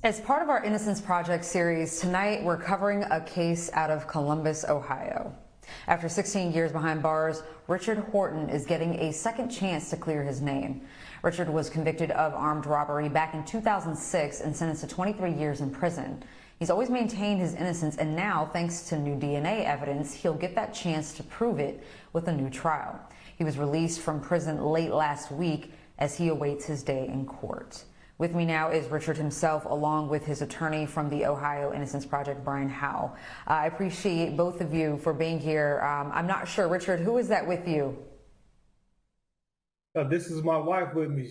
As part of our Innocence Project series, tonight we're covering a case out of Columbus, Ohio. After 16 years behind bars, Richard Horton is getting a second chance to clear his name. Richard was convicted of armed robbery back in 2006 and sentenced to 23 years in prison. He's always maintained his innocence, and now, thanks to new DNA evidence, he'll get that chance to prove it with a new trial. He was released from prison late last week as he awaits his day in court. With me now is Richard himself, along with his attorney from the Ohio Innocence Project, Brian Howe. I appreciate both of you for being here. I'm not sure, Richard, who is that with you? This is my wife with me.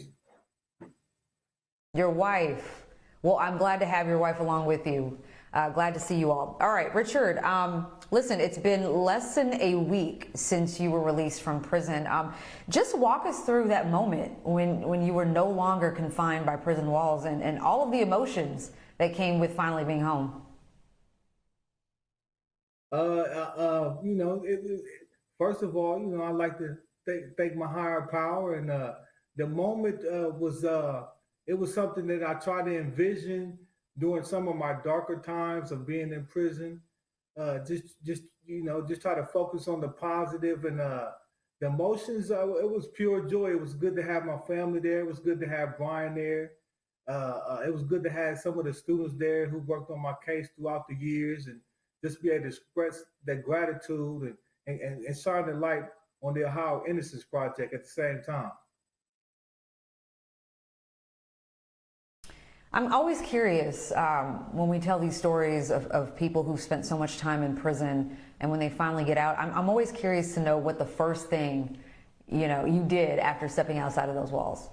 Your wife. Well, I'm glad to have your wife along with you. Glad to see you all. All right, Richard, listen, it's been less than a week since you were released from prison. Just walk us through that moment when you were no longer confined by prison walls and all of the emotions that came with finally being home. First of all, I'd like to thank my higher power. And the moment it was something that I tried to envision during some of my darker times of being in prison. Just try to focus on the positive and the emotions. It was pure joy. It was good to have my family there. It was good to have Brian there. It was good to have some of the students there who worked on my case throughout the years, and just be able to express their gratitude and shine the light on the Ohio Innocence Project at the same time. I'm always curious when we tell these stories of people who've spent so much time in prison and when they finally get out, I'm always curious to know what the first thing, you did after stepping outside of those walls.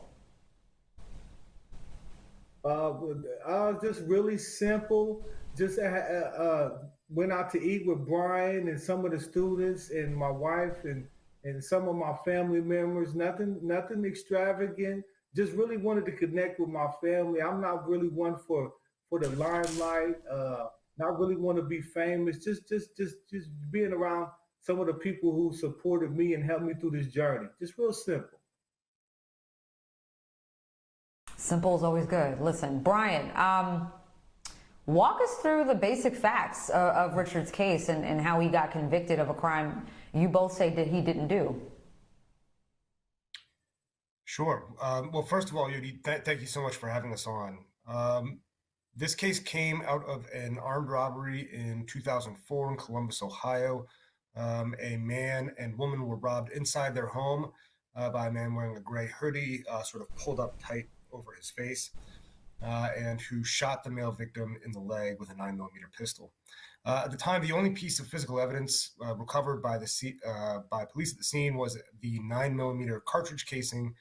Just really simple. Just went out to eat with Brian and some of the students and my wife and some of my family members. Nothing extravagant. Just really wanted to connect with my family. I'm not really one for the limelight. Not really want to be famous. Just being around some of the people who supported me and helped me through this journey. Just real simple. Simple is always good. Listen, Brian, walk us through the basic facts of Richard's case and how he got convicted of a crime you both say that he didn't do. Sure. Well, first of all, Yodit, thank you so much for having us on. This case came out of an armed robbery in 2004 in Columbus, Ohio. A man and woman were robbed inside their home by a man wearing a gray hoodie, sort of pulled up tight over his face, and who shot the male victim in the leg with a 9mm pistol. At the time, the only piece of physical evidence recovered by police at the scene was the 9mm cartridge casing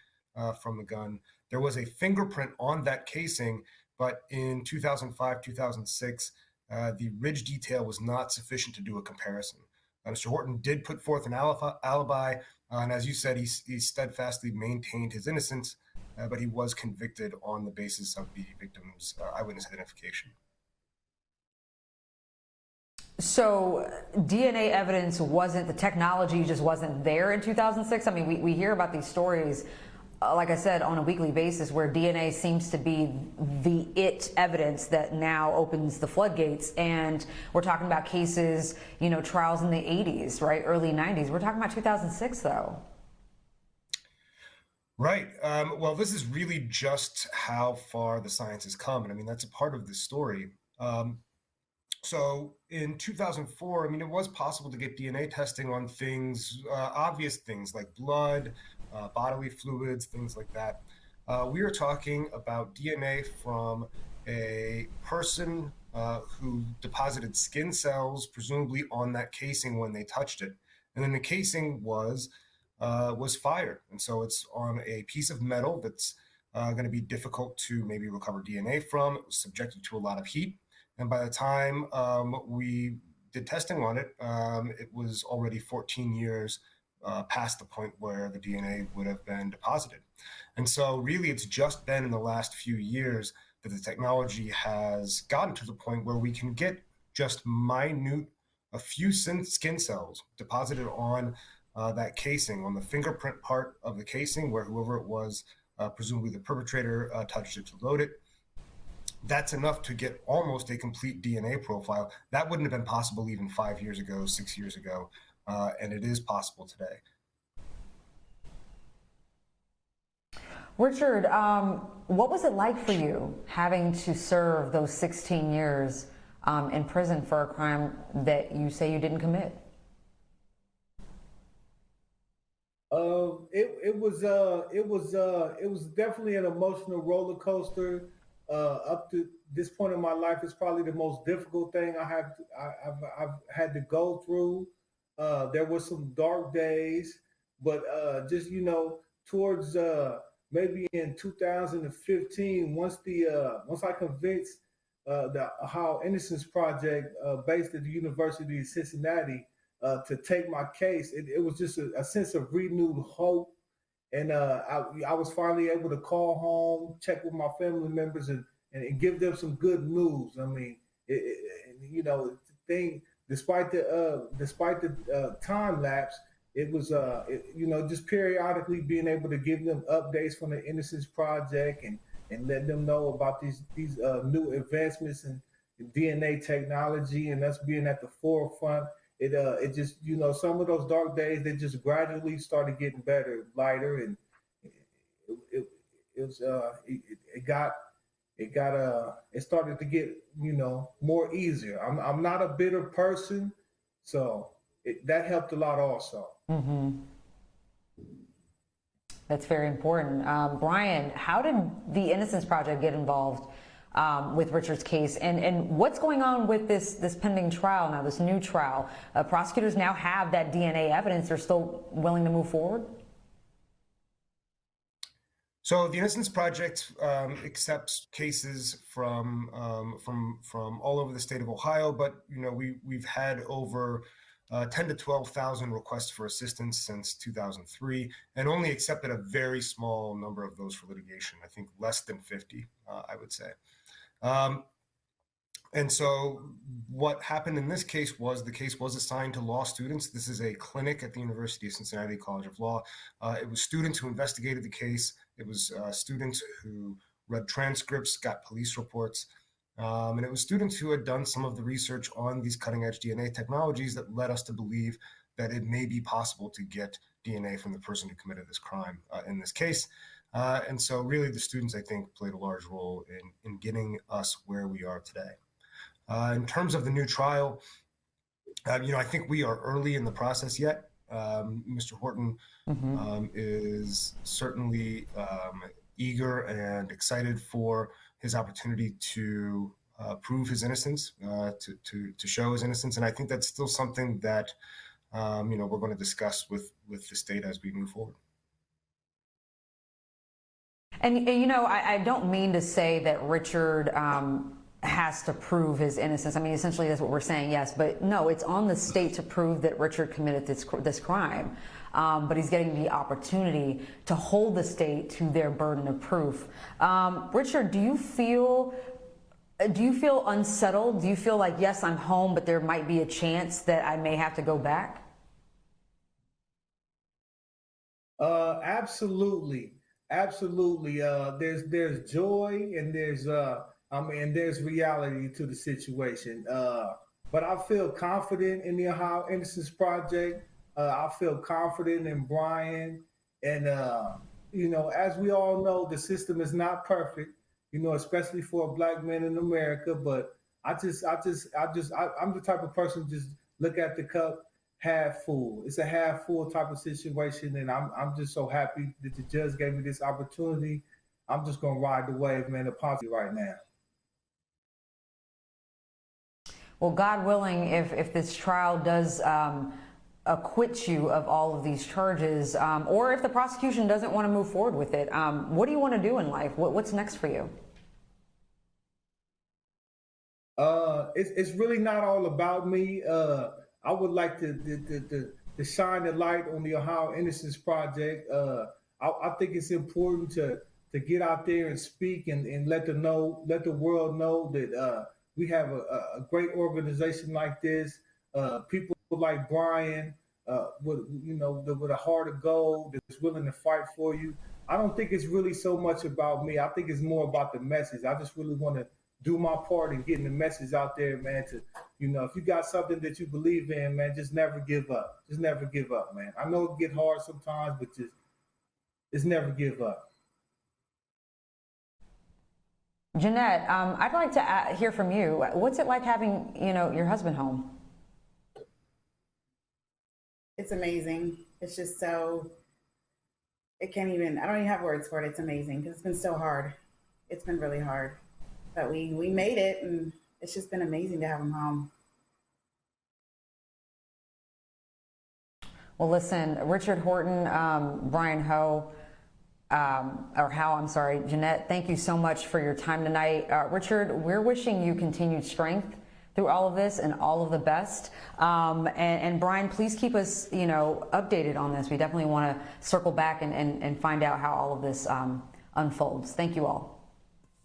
from the gun. There was a fingerprint on that casing, but in 2005, 2006, the ridge detail was not sufficient to do a comparison. Mr. Horton did put forth an alibi, and as you said, he steadfastly maintained his innocence, but he was convicted on the basis of the victim's eyewitness identification. So DNA evidence the technology just wasn't there in 2006? I mean, we hear about these stories, like I said, on a weekly basis where DNA seems to be the evidence that now opens the floodgates. And we're talking about cases, trials in the 80s, right? Early 90s. We're talking about 2006, though. Right. Well, this is really just how far the science has come. And I mean, that's a part of the story. So in 2004, it was possible to get DNA testing on things, obvious things like blood, bodily fluids, things like that. We are talking about DNA from a person who deposited skin cells, presumably on that casing when they touched it. And then the casing was fired. And so it's on a piece of metal that's going to be difficult to maybe recover DNA from. It was subjected to a lot of heat. And by the time we did testing on it, it was already 14 years past the point where the DNA would have been deposited. And so really it's just been in the last few years that the technology has gotten to the point where we can get just a few skin cells deposited on that casing, on the fingerprint part of the casing where whoever it was, presumably the perpetrator, touched it to load it. that's enough to get almost a complete DNA profile. That wouldn't have been possible even 5 years ago, 6 years ago, and it is possible today. Richard, what was it like for you having to serve those 16 years in prison for a crime that you say you didn't commit? It was definitely an emotional roller coaster. Up to this point in my life, it's probably the most difficult thing I've had to go through. There were some dark days, but just towards maybe in 2015, once I convinced the Ohio Innocence Project, based at the University of Cincinnati, to take my case, it was just a sense of renewed hope. And I was finally able to call home, check with my family members, and give them some good news. I mean, the thing, despite the time lapse, it was just periodically being able to give them updates from the Innocence Project and let them know about these new advancements in DNA technology and us being at the forefront. It just, some of those dark days, they just gradually started getting better, lighter, and it started to get, more easier. I'm not a bitter person, so that helped a lot also. Mm-hmm. That's very important. Brian, how did the Innocence Project get involved with Richard's case, and what's going on with this pending trial now, this new trial? Prosecutors now have that DNA evidence. They're still willing to move forward? So the Innocence Project accepts cases from all over the state of Ohio, but we've had over 10 to 12,000 requests for assistance since 2003, and only accepted a very small number of those for litigation. I think less than 50, I would say. And so what happened in this case was the case was assigned to law students. This is a clinic at the University of Cincinnati College of Law. It was students who investigated the case. It was students who read transcripts, got police reports. And it was students who had done some of the research on these cutting edge DNA technologies that led us to believe that it may be possible to get DNA from the person who committed this crime in this case. And so really the students, I think, played a large role in getting us where we are today. In terms of the new trial, I think we are early in the process yet. Mr. Horton is certainly eager and excited for his opportunity to prove his innocence, to show his innocence. And I think that's still something that, we're going to discuss with the state as we move forward. And I don't mean to say that Richard has to prove his innocence. I mean, essentially that's what we're saying, yes. But no, it's on the state to prove that Richard committed this crime. But he's getting the opportunity to hold the state to their burden of proof. Richard, do you feel unsettled? Do you feel like, yes, I'm home, but there might be a chance that I may have to go back? Absolutely. There's joy and there's reality to the situation. But I feel confident in the Ohio Innocence Project. I feel confident in Brian. And, as we all know, the system is not perfect, especially for a Black man in America. But I'm the type of person just look at the cup half full. It's a half full type of situation. And I'm just so happy that the judge gave me this opportunity. I'm just going to ride the wave, man, of positive right now. Well, God willing, if this trial does acquit you of all of these charges, or if the prosecution doesn't want to move forward with it, what do you want to do in life? What's next for you? It's really not all about me. I would like to shine the light on the Ohio Innocence Project. I think it's important to get out there and speak and let the world know that we have a great organization like this. People like Brian, with a heart of gold, that's willing to fight for you. I don't think it's really so much about me. I think it's more about the message. I just really want to do my part in getting the message out there, man. To if you got something that you believe in, man, just never give up. Just never give up, man. I know it get hard sometimes, but just never give up. Jeanette, I'd like to hear from you. What's it like having, your husband home? It's amazing. It's just so, I don't even have words for it. It's amazing because it's been so hard. It's been really hard, but we made it, and it's just been amazing to have him home. Well, listen, Richard Horton, Brian Howe, I'm sorry, Jeanette, thank you so much for your time tonight. Richard, we're wishing you continued strength through all of this and all of the best. And Brian, please keep us, updated on this. We definitely want to circle back and find out how all of this unfolds. Thank you all.